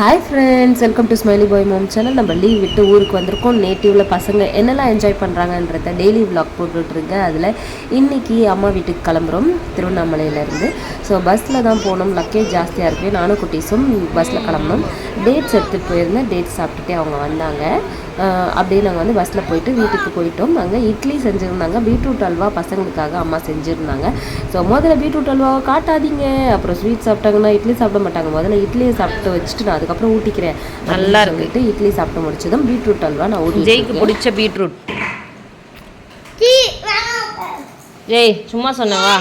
Hi friends, welcome to smiley boy mom channel. நம்ம leave விட்டு ஊருக்கு வந்திருக்கோம். நேட்டிவில் பசங்க என்னெல்லாம் என்ஜாய் பண்ணுறாங்கன்றத டெய்லி விலாக் போட்டுட்ருக்கேன். அதில் இன்றைக்கி அம்மா வீட்டுக்கு கிளம்புறோம் திருவண்ணாமலையிலேருந்து. ஸோ பஸ்ஸில் தான் போனோம். லக்கேஜ் ஜாஸ்தியாக இருக்குது. நானும் குட்டீஸும் பஸ்ஸில் கிளம்புனோம். டேட்ஸ் எடுத்துகிட்டு போயிருந்தேன். டேட்ஸ் சாப்பிட்டுட்டே அவங்க வந்தாங்க. அப்படியே நாங்கள் வந்து பஸ்ஸில் போயிட்டு வீட்டுக்கு போயிட்டோம். அங்கே இட்லி செஞ்சுருந்தாங்க. பீட்ரூட் அல்வா பசங்களுக்காக அம்மா செஞ்சுருந்தாங்க. ஸோ முதல்ல பீட்ரூட் அல்வாவை காட்டாதீங்க, அப்புறம் ஸ்வீட் சாப்பிட்டாங்கன்னா இட்லி சாப்பிட மாட்டாங்க. முதல்ல இட்லியை சாப்பிட்டு வச்சுட்டு நான் அதுக்கப்புறம் ஊட்டிக்கிறேன் நல்லா சொல்லிட்டு இட்லி சாப்பிட்டு முடிச்சதும் பீட்ரூட் அல்வா நான் ஊட்டி. ஜெய்க்கு பிடிச்ச பீட்ரூட். ஜெய் சும்மா சொன்னவா?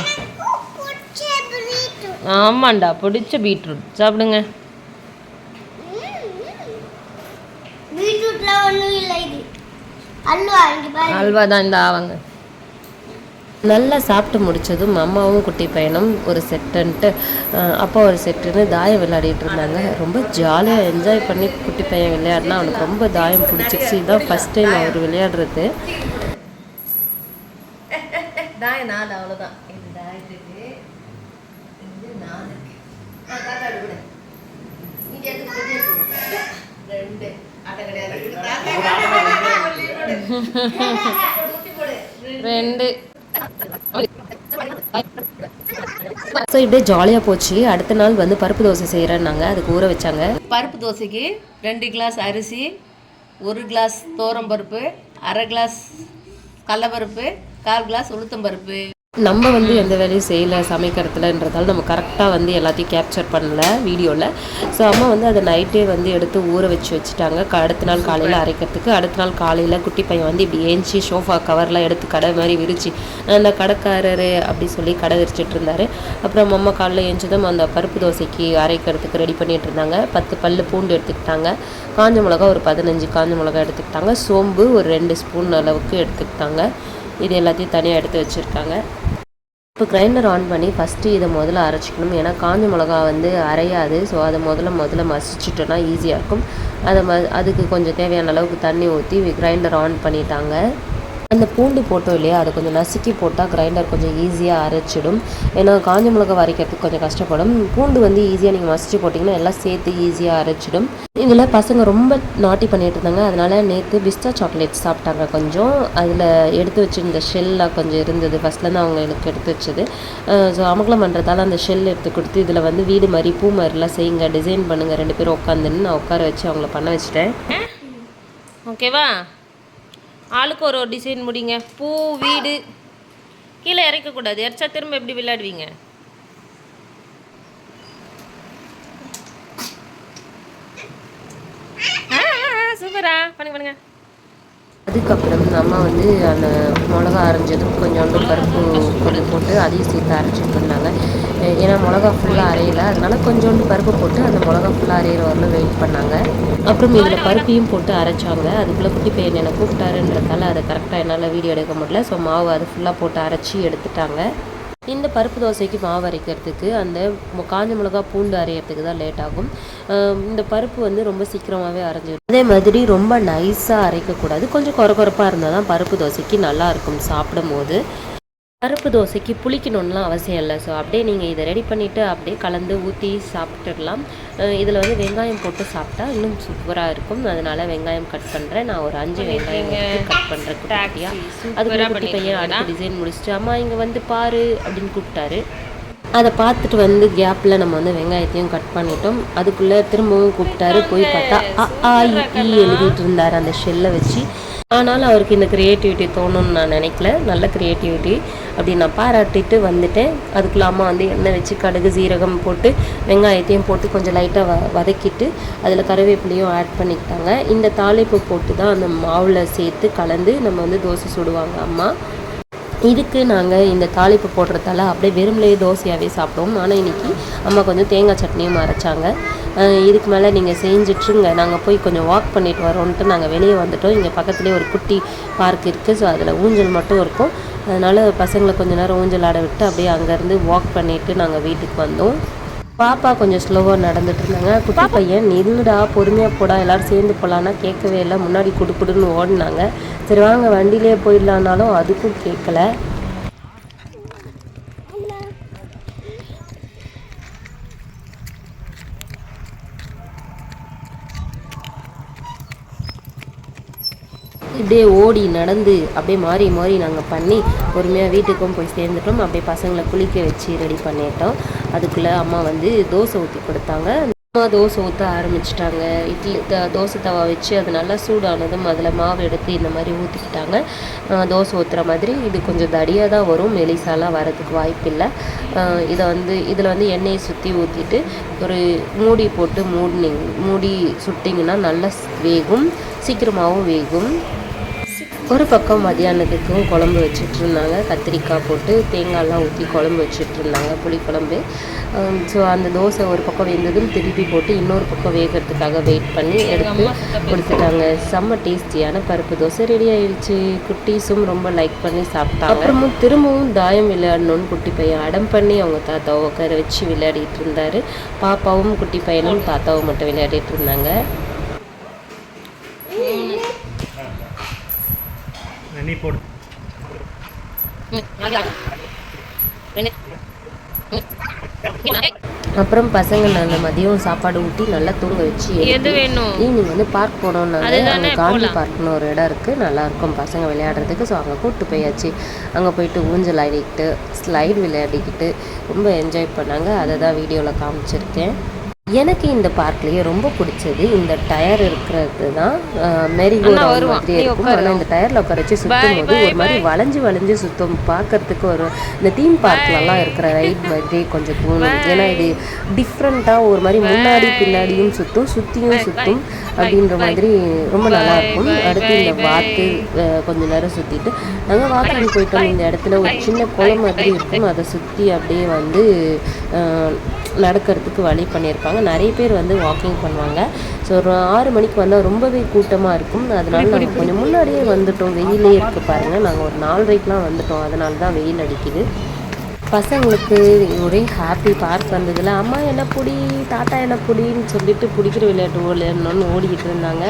ஆமாண்டா, பிடிச்ச பீட்ரூட் சாப்பிடுங்க. அல்வா தான் இந்த ஆவாங்க. நல்லா சாப்பிட்டு முடித்ததும் அம்மாவும் குட்டி பையனும் ஒரு செட்டுன்ட்டு அப்பா ஒரு செட்டுன்னு தாயம் விளையாடிட்டு இருந்தாங்க. ரொம்ப ஜாலியாக என்ஜாய் பண்ணி குட்டி பையன் விளையாடினா அவனுக்கு ரொம்ப தாயம் பிடிச்சிச்சு. இதுதான் ஃபஸ்ட் டைம் அவர் விளையாடுறது. தாயம் 4 அவ்வளோதான். இந்த தாயத்துக்கு இது 4 2 அடை கிடையாது 2. ஸோ இப்படியே ஜாலியாக போச்சு. அடுத்த நாள் வந்து பருப்பு தோசை செய்கிறேன்னாங்க. அதுக்கு ஊற வச்சாங்க. பருப்பு தோசைக்கு 2 கிளாஸ் அரிசி, 1 கிளாஸ் பருப்பு, 1/2 கிளாஸ் கடலைப்பருப்பு, 1/4 கிளாஸ் உளுத்தம்பருப்பு. நம்ம வந்து எந்த வேலையும் செய்யலை சமைக்கிறதுலன்றதால நம்ம கரெக்டாக வந்து எல்லாத்தையும் கேப்சர் பண்ணல வீடியோவில். ஸோ அம்மா வந்து அதை நைட்டே வந்து எடுத்து ஊற வச்சுட்டாங்க. அடுத்த நாள் காலையில் அரைக்கிறதுக்கு. அடுத்த நாள் காலையில் குட்டி பையன் வந்து இப்படி ஏஞ்சி சோஃபா கவர்லாம் எடுத்து கடை மாதிரி விரிச்சு அந்த கடைக்காரரு அப்படி சொல்லி கடை விரிச்சிட்டு இருந்தார். அப்புறம் அம்மா காலையில் ஏஞ்சதும் அந்த பருப்பு தோசைக்கு அரைக்கிறதுக்கு ரெடி பண்ணிகிட்டு இருந்தாங்க. 10 பல்லு பூண்டு எடுத்துக்கிட்டாங்க. காஞ்ச மிளகா ஒரு 15 காஞ்ச மிளகா எடுத்துக்கிட்டாங்க. சோம்பு ஒரு 2 ஸ்பூன் அளவுக்கு எடுத்துக்கிட்டாங்க. இது எல்லாத்தையும் தனியாக எடுத்து வச்சுருக்காங்க. இப்போ கிரைண்டர் ஆன் பண்ணி ஃபஸ்ட்டு இதை முதல்ல அரைச்சிக்கணும். ஏன்னா காஞ்ச மிளகா வந்து அரையாது. ஸோ அதை முதல்ல மசிச்சிட்டோன்னா ஈஸியாக இருக்கும். அதுக்கு கொஞ்சம் தேவையான அளவுக்கு தண்ணி ஊற்றி கிரைண்டர் ஆன் பண்ணிட்டாங்க. அந்த பூண்டு போட்டோம் இல்லையா, அதை கொஞ்சம் நசுக்கி போட்டால் கிரைண்டர் கொஞ்சம் ஈஸியாக அரைச்சிடும். ஏன்னா காஞ்ச மிளகா அரைக்கிறதுக்கு கொஞ்சம் கஷ்டப்படும். பூண்டு வந்து ஈஸியாக நீங்கள் மசிச்சு போட்டிங்கன்னா எல்லாம் சேர்த்து ஈஸியாக அரைச்சிடும். இதில் பசங்க ரொம்ப நாட்டி பண்ணிட்டு இருந்தாங்க. அதனால் நேற்று பிஸ்தா சாக்லேட் சாப்பிட்டாங்க. கொஞ்சம் அதில் எடுத்து வச்சுருந்த ஷெல்லாம் கொஞ்சம் இருந்தது. ஃபஸ்ட்லேருந்து அவங்க எனக்கு எடுத்து வச்சது. ஸோ அமக்கலம் பண்ணுறதால அந்த ஷெல் எடுத்து கொடுத்து இதில் வந்து வீடு மாதிரி பூ மாதிரிலாம் செய்யுங்க, டிசைன் பண்ணுங்கள் 2 பேரும் உட்காந்துன்னு நான் உட்கார வச்சு அவங்கள பண்ண வச்சுட்டேன். ஓகேவா? ஆளுக்கு ஒரு டிசைன் முடிங்க. பூ, வீடு கீழே இறக்கக்கூடாது. இறச்சா திரும்ப எப்படி விளையாடுவீங்க? சூப்பரா பண்ணுங்க. அதுக்கப்புறம் அம்மா வந்து அந்த மிளகா அரைஞ்சதும் கொஞ்சோண்டு பருப்பு பொடி போட்டு அதையும் சேர்த்து அரைச்சிட்டு இருந்தாங்க. ஏன்னா மிளகா ஃபுல்லாக அரையலை, அதனால கொஞ்சோண்டு பருப்பு போட்டு அந்த மிளகா ஃபுல்லாக அரையிற வரலும் வெயிட் பண்ணாங்க. அப்புறம் இதில் பருப்பையும் போட்டு அரைச்சாங்க. அதுக்குள்ளே குட்டி பையன் என்னை கூப்பிட்டாருன்றதால அதை கரெக்டாக என்னால் வீடியோ எடுக்க முடியல. ஸோ மாவு அது ஃபுல்லாக போட்டு அரைச்சி எடுத்துட்டாங்க. இந்த பருப்பு தோசைக்கு மாவு அரைக்கிறதுக்கு அந்த காஞ்ச மிளகா பூண்டு அரைக்கிறதுக்கு தான் லேட் ஆகும். இந்த பருப்பு வந்து ரொம்ப சீக்கிரமாகவே அரைஞ்சிடும். அதே மாதிரி ரொம்ப நைஸாக அரைக்கக்கூடாது. கொஞ்சம் கொரப்பாக இருந்தால் தான் பருப்பு தோசைக்கு நல்லாயிருக்கும் சாப்பிடும் போது. பருப்பு தோசைக்கு புளிக்கணும்லாம் அவசியம் இல்லை. ஸோ அப்படியே நீங்கள் இதை ரெடி பண்ணிவிட்டு அப்படியே கலந்து ஊற்றி சாப்பிட்டுடலாம். இதில் வந்து வெங்காயம் போட்டு சாப்பிட்டா இன்னும் சூப்பராக இருக்கும். அதனால் வெங்காயம் கட் பண்ணுறேன். நான் ஒரு 5 வெங்காயம் கட் பண்ணுறேன் குட்டியாக. அதுக்கு குட்டி பையன் அடுத்த டிசைன் முடிச்சுட்டு அம்மா இங்கே வந்து பாரு அப்படின்னு கூப்பிட்டாரு. அதை பார்த்துட்டு வந்து கேப்பில் நம்ம வந்து வெங்காயத்தையும் கட் பண்ணிட்டோம். அதுக்குள்ளே திரும்பவும் கூப்பிட்டாரு. போய் பார்த்தா எழுதிட்டு இருந்தார் அந்த ஷெல்லை வச்சு. ஆனாலும் அவருக்கு இந்த க்ரியேட்டிவிட்டி தோணுன்னு நான் நினைக்கல. நல்ல க்ரியேட்டிவிட்டி அப்படின்னு நான் பாராட்டிட்டு வந்துட்டேன். அதுக்குள்ளே அம்மா வந்து எண்ணெய் வச்சு கடுகு சீரகம் போட்டு வெங்காயத்தையும் போட்டு கொஞ்சம் லைட்டாக வதக்கிட்டு அதில் கருவேப்பிலையும் ஆட் பண்ணிக்கிட்டாங்க. இந்த தாளிப்பு போட்டு தான் அந்த மாவில் சேர்த்து கலந்து நம்ம வந்து தோசை சுடுவாங்க அம்மா. இதுக்கு நாங்கள் இந்த தாளிப்பு போடுறதால அப்படியே வெறும்லேயே தோசையாகவே சாப்பிடுவோம். ஆனால் இன்றைக்கி அம்மா கொஞ்சம் தேங்காய் சட்னியும் அரைச்சாங்க. இதுக்கு மேலே நீங்கள் செஞ்சிட்ருங்க, நாங்கள் போய் கொஞ்சம் வாக் பண்ணிட்டு வரோன்ட்டு நாங்கள் வெளியே வந்துட்டோம். இங்கே பக்கத்துலேயே ஒரு குட்டி பார்க் இருக்குது. ஸோ அதில் ஊஞ்சல் மட்டும் இருக்கும். அதனால் பசங்களை கொஞ்சம் நேரம் ஊஞ்சல் ஆட விட்டு அப்படியே அங்கேருந்து வாக் பண்ணிவிட்டு நாங்கள் வீட்டுக்கு வந்தோம். பாப்பா கொஞ்சம் ஸ்லோவாக நடந்துட்டு இருந்தாங்க. குட்டி பையன் நில்லுடா பொறுமையாக போடா எல்லோரும் சேர்ந்து போகலான்னா கேட்கவே இல்லை. முன்னாடி குடுன்னு ஓடினாங்க. சரி வாங்க வண்டியிலே போயிடலான்னாலும் அதுக்கும் கேட்கல. இப்படியே ஓடி நடந்து அப்படியே மாறி மாறி நாங்கள் பண்ணி பொறுமையாக வீட்டுக்கும் போய் சேர்ந்துட்டோம். அப்படியே பசங்களை குளிக்க வச்சு ரெடி பண்ணிட்டோம். அதுக்குள்ளே அம்மா வந்து தோசை ஊற்றி கொடுத்தாங்க. அம்மா தோசை ஊற்ற ஆரம்பிச்சிட்டாங்க. இட்லி தோசை தவா வச்சு அது நல்லா சூடானதும் அதில் மாவு எடுத்து இந்த மாதிரி ஊற்றிக்கிட்டாங்க. தோசை ஊற்றுற மாதிரி இது கொஞ்சம் தடியாக தான் வரும், மெலிசாலாம் வரதுக்கு வாய்ப்பில்லை. இதில் வந்து எண்ணெயை சுற்றி ஊற்றிட்டு ஒரு மூடி போட்டு மூடி சுட்டிங்கன்னா நல்லா வேகும், சீக்கிரமாகவும் வேகும். ஒரு பக்கம் மதியானத்துக்கும் குழம்பு வச்சுட்டு இருந்தாங்க. கத்திரிக்காய் போட்டு தேங்காயெலாம் ஊற்றி குழம்பு வச்சுட்டு இருந்தாங்க, புளிக்குழம்பு. ஸோ அந்த தோசை ஒரு பக்கம் வெந்ததும் திருப்பி போட்டு இன்னொரு பக்கம் வேகிறதுக்காக வெயிட் பண்ணி எடுத்து கொடுத்துட்டாங்க. செம்ம டேஸ்டியான பருப்பு தோசை ரெடி ஆயிடுச்சு. குட்டீஸும் ரொம்ப லைக் பண்ணி சாப்பிட்டாங்க. அப்புறமும் திரும்பவும் தாயம் விளையாடணும்னு குட்டி பையன் அடம் பண்ணி அவங்க தாத்தாவை உட்கார வச்சு விளையாடிட்டு இருந்தார். பாப்பாவும் குட்டி பையனும் தாத்தாவும் மட்டும் விளையாடிட்டு இருந்தாங்க. போடு. அப்புறம் பசங்க நாங்கள் மதியம் சாப்பாடு ஊட்டி நல்லா தூங்க வச்சு ஈவினிங் வந்து பார்க் போனோம்னாங்க. அங்கே காந்தி பார்க்னு ஒரு இடம் இருக்குது, நல்லாயிருக்கும் பசங்க விளையாடுறதுக்கு. ஸோ அங்கே கூப்பிட்டு போயாச்சு. அங்கே போயிட்டு ஊஞ்சல் ஆடிக்கிட்டு ஸ்லைடு விளையாடிக்கிட்டு ரொம்ப என்ஜாய் பண்ணாங்க. அதை தான் வீடியோவில் காமிச்சிருக்கேன். எனக்கு இந்த பார்க்லேயே ரொம்ப பிடிச்சது இந்த டயர் இருக்கிறது தான். மேரிகோ ரவுண்ட் மாதிரியே இருக்கும். ஆனால் இந்த டயரில் உட்கார வச்சு சுற்றும் போது ஒரு மாதிரி வளைஞ்சு சுற்றும். பார்க்கறதுக்கு ஒரு இந்த தீம் பார்க்லலாம் இருக்கிற ரைட் மாதிரி கொஞ்சம் தோணும். ஏன்னா இது டிஃப்ரெண்ட்டாக ஒரு மாதிரி முன்னாடி பின்னாடியும் சுற்றியும் சுற்றும் அப்படின்ற மாதிரி ரொம்ப நல்லாயிருக்கும். அடுத்து இந்த வாத்து கொஞ்ச நேரம் சுற்றிட்டு நாங்கள் வாக்கிங் போயிட்டோம். இந்த இடத்துல ஒரு சின்ன குளம் மாதிரி இருக்கும், அதை சுற்றி அப்படியே வந்து நடக்கிறதுக்கு வழி பண்ணியிருப்பாங்க. நிறைய பேர் வந்து வாக்கிங் பண்ணுவாங்க. ஸோ ஒரு 6 மணிக்கு வந்தால் ரொம்பவே கூட்டமாக இருக்கும். அதனால நாங்கள் கொஞ்சம் முன்னாடியே வந்துட்டோம். வெயிலே இருக்குது பாருங்கள். நாங்கள் ஒரு 4:30க்கெலாம் வந்துட்டோம். அதனால தான் வெயில் அடிக்குது. பசங்களுக்கு ஒரே ஹாப்பி. பார்க் வந்ததில் அம்மா என்ன பிடி, தாத்தா என்ன பிடின்னு சொல்லிட்டு பிடிக்கிற விளையாட்டு விளையாடணும்னு ஓடிக்கிட்டு இருந்தாங்க.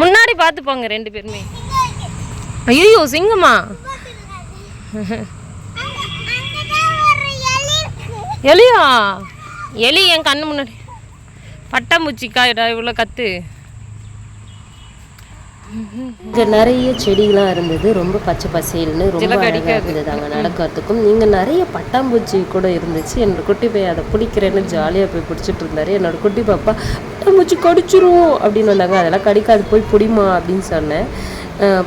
முன்னாடி பார்த்து போங்க 2 பேருமே. ஐயோ சிங்கமா, எலியா? எலி என் கண்ணு முன்னாடி. பட்டாம்பூச்சிக்கா இவ்வளோ கத்து. இங்கே நிறைய செடிகளாக இருந்தது, ரொம்ப பச்சை பசேல்னு ரொம்ப அழகாக இருந்தது அங்கே நடக்கிறதுக்கும். இங்கே நிறைய பட்டாம்பூச்சி கூட இருந்துச்சு. என்னோடய குட்டி போய் அதை பிடிக்கிறேன்னு ஜாலியாக போய் பிடிச்சிட்டு இருந்தார். என்னோடய குட்டி பாப்பா பட்டாம்பூச்சி கடிச்சிரும் அப்படின்னு வந்தாங்க. அதெல்லாம் கடிக்காது, போய் பிடிமா அப்படின்னு சொன்னேன்.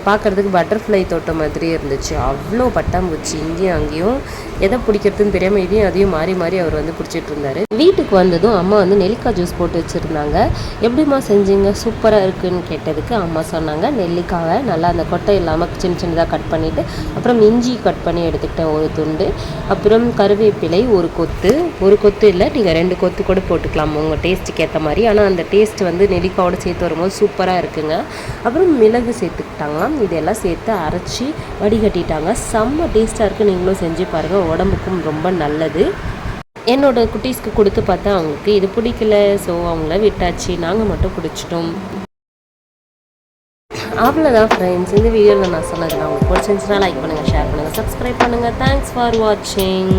பார்க்குறதுக்கு பட்டர்ஃப்ளை தோட்டம் மாதிரி இருந்துச்சு. அவ்வளோ பட்டாம்பூச்சி இங்கேயும் அங்கேயும். எதை பிடிக்கிறதுன்னு தெரியாமல் இதையும் அதையும் மாறி அவர் வந்து பிடிச்சிட்டு இருந்தார். வீட்டுக்கு வந்ததும் அம்மா வந்து நெல்லிக்காய் ஜூஸ் போட்டு வச்சுருந்தாங்க. எப்படிம்மா செஞ்சீங்க, சூப்பராக இருக்குதுன்னு கேட்டதுக்கு அம்மா சொன்னாங்க, நெல்லிக்காவை நல்லா அந்த கொட்டை இல்லாமல் சின்னதாக கட் பண்ணிவிட்டு அப்புறம் இஞ்சி கட் பண்ணி எடுத்துக்கிட்டேன் ஒரு துண்டு. அப்புறம் கருவேப்பிலை ஒரு கொத்து இல்லை, நீங்கள் 2 கொத்து கூட போட்டுக்கலாம் உங்கள் டேஸ்ட்டுக்கு ஏற்ற மாதிரி. ஆனால் அந்த டேஸ்ட் வந்து நெல்லிக்காயோடு சேர்த்து வரும்போது சூப்பராக இருக்குங்க. அப்புறம் மிளகு சேர்த்துக்கிட்டாங்களாம். இதெல்லாம் சேர்த்து அரைச்சி வடிகட்டிட்டாங்க. செம்ம டேஸ்ட்டாக இருக்குது. நீங்களும் செஞ்சு பாருங்கள், உடம்புக்கும் ரொம்ப நல்லது. என்னோடய குட்டீஸ்க்கு கொடுத்து பார்த்தா அவங்களுக்கு இது பிடிக்கல. ஸோ அவங்கள விட்டாச்சு, நாங்கள் மட்டும் குடிச்சிட்டோம். அவ்வளோதான் ஃப்ரெண்ட்ஸ், இந்த வீடியோவில் நான் சொன்னது உங்களுக்கு பிடிச்சிருந்துச்சுன்னா லைக் பண்ணுங்கள், ஷேர் பண்ணுங்கள், சப்ஸ்கிரைப் பண்ணுங்கள். தேங்க்ஸ் ஃபார் வாட்சிங்.